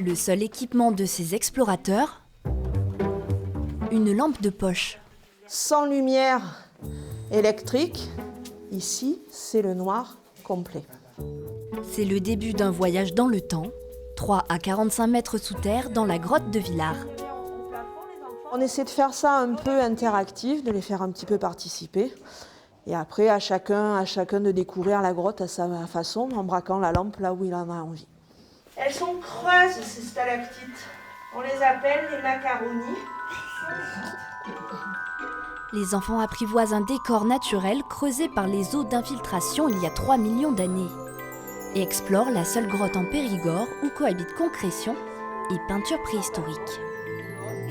Le seul équipement de ces explorateurs, une lampe de poche. Sans lumière électrique, ici, c'est le noir complet. C'est le début d'un voyage dans le temps, 3 à 45 mètres sous terre dans la grotte de Villars. On essaie de faire ça un peu interactif, de les faire un petit peu participer. Et après, à chacun de découvrir la grotte à sa façon, en braquant la lampe là où il en a envie. Elles sont creuses, ces stalactites. On les appelle les macaronis. Les enfants apprivoisent un décor naturel creusé par les eaux d'infiltration il y a 3 millions d'années et explorent la seule grotte en Périgord où cohabitent concrétion et peinture préhistorique.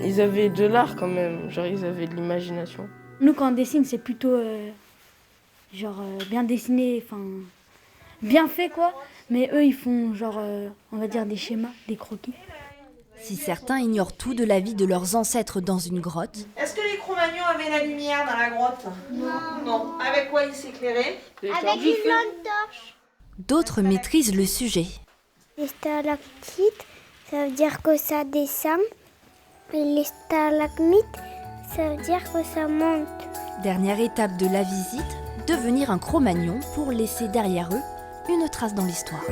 Ils avaient de l'art quand même, genre ils avaient de l'imagination. Nous, quand on dessine, c'est plutôt bien dessiné, bien fait quoi. Mais eux, ils font on va dire des schémas, des croquis. Si certains ignorent tout de la vie de leurs ancêtres dans une grotte, Est-ce que les Cro-Magnons avaient la lumière dans la grotte ? Non. Avec quoi ils s'éclairaient ? Avec une lampe torche. d'autres maîtrisent le sujet. Les stalactites, ça veut dire que ça descend. Et les stalagmites, ça veut dire que ça monte. Dernière étape de la visite, devenir un Cro-Magnon pour laisser derrière eux une trace dans l'histoire.